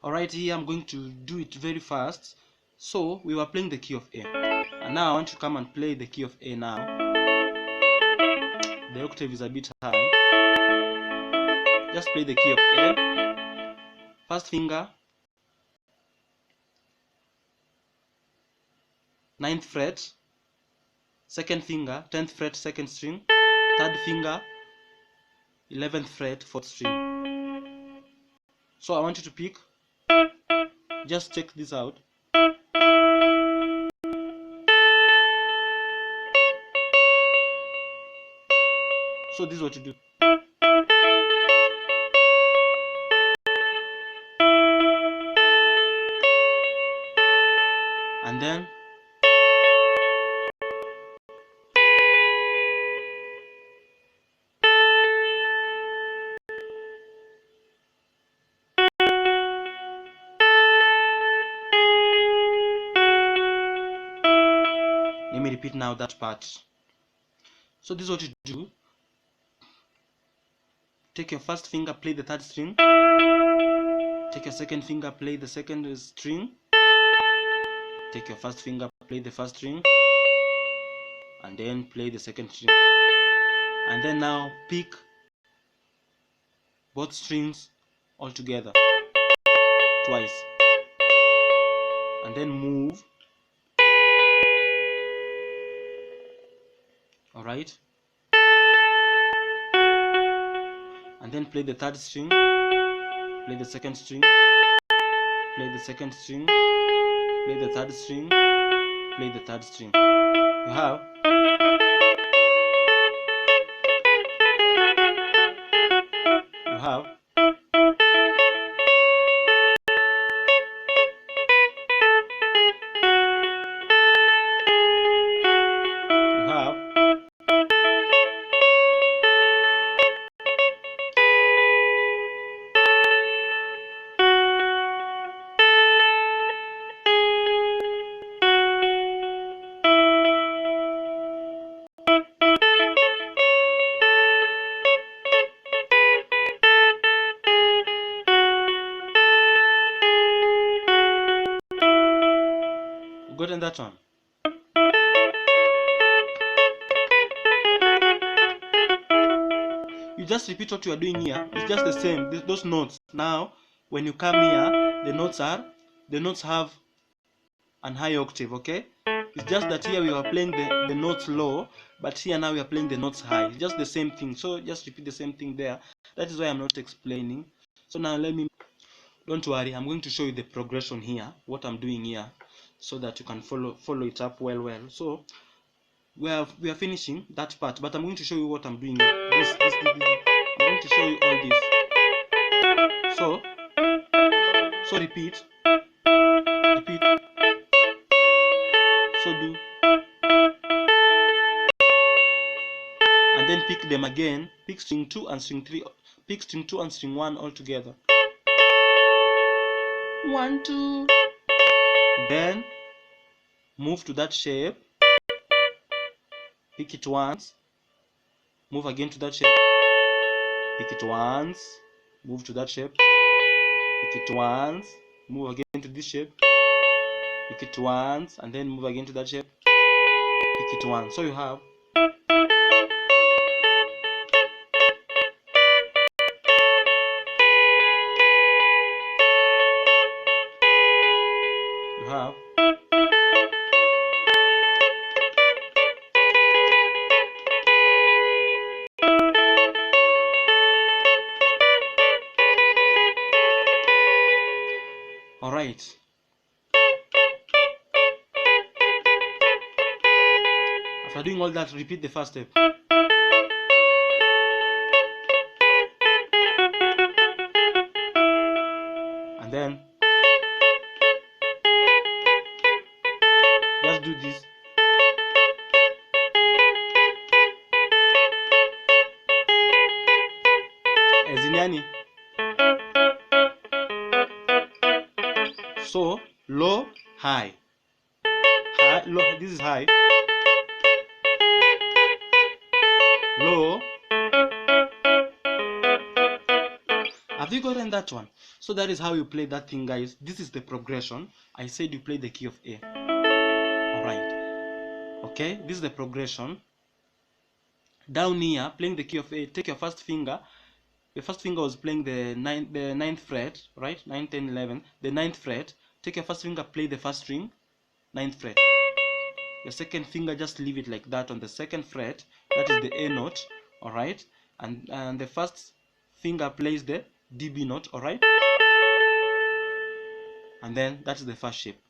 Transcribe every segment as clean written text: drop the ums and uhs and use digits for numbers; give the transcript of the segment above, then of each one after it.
Alright, here I'm going to do it very fast. So we were playing the key of A, and now I want to come and play the key of A now. The octave is a bit high. Just play the key of A. First finger, 9th fret. Second finger, 10th fret, 2nd string. Third finger, 11th fret, 4th string. So I want you to pick. Just check this out. So this is what you do. And then let me repeat now that part. So this is what you do. Take your first finger, play the 3rd string. Take your second finger, play the 2nd string. Take your first finger, play the 1st string, and then play the 2nd string. And then now pick both strings all together twice, and then move. Alright, and then play the 3rd string, play the 2nd string, play the 2nd string, play the 3rd string, play the 3rd string. You have you have gotten that one. You just repeat what you are doing here. It's just the same. Those notes. Now, when you come here, the notes have an high octave. Okay. It's just that here we are playing the notes low, but here now we are playing the notes high. It's just the same thing. So just repeat the same thing there. That is why I'm not explaining. So now don't worry. I'm going to show you the progression here. What I'm doing here, so that you can follow it up well. So we are finishing that part, but I'm going to show you what I'm doing. This. I'm going to show you all this. So repeat. So do, and then pick them again. Pick string 2 and string 3. Pick string 2 and string 1 all together. 1, 2. Then move to that shape. Pick it once. Move again to that shape. Pick it once. Move to that shape. Pick it once. Move again to this shape. Pick it once, and then move again to that shape. Pick it once. So you have alright. After doing all that, repeat the first step. And then just do this. Ezinyani. So low, high, low. This is high, low. Have you gotten that one? So that is how you play that thing, guys. This is the progression. I said you play the key of A. Alright. Okay, this is the progression. Down here, playing the key of A, take your first finger. Your first finger was playing the ninth fret, right? 9, 10, 11. The ninth fret. Take your first finger, play the first string, ninth fret. Your second finger, just leave it like that on the second fret. That is the A note, alright? And the first finger plays the DB note, alright? And then that's the first shape.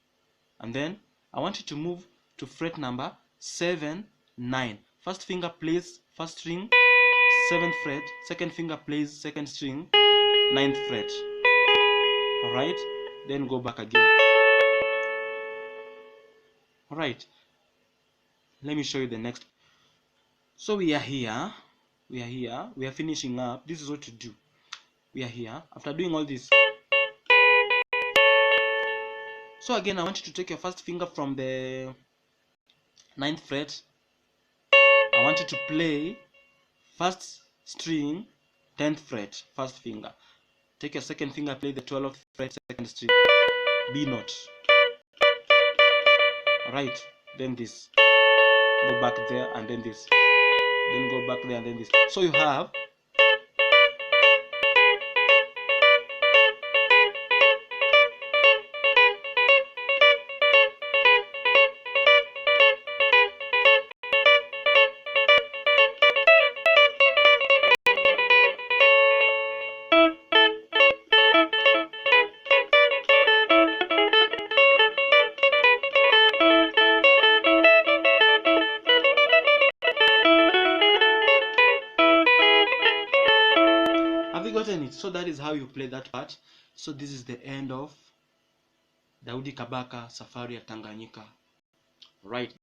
And then I want you to move to fret number 7, 9. First finger plays first string, 7th fret. Second finger plays second string, 9th fret. Alright? Then go back again. Alright. Let me show you the next. So we are here. We are finishing up. This is what to do. We are here. After doing all this. So again, I want you to take your first finger from the 9th fret. I want you to play first string, 10th fret, first finger. Take your second finger, play the 12th fret, second string, B note. Alright, then this. Go back there and then this. Then go back there and then this. So you have gotten it. So that is how you play that part. So this is the end of Daudi Kabaka Safari ya Tanganyika. Right.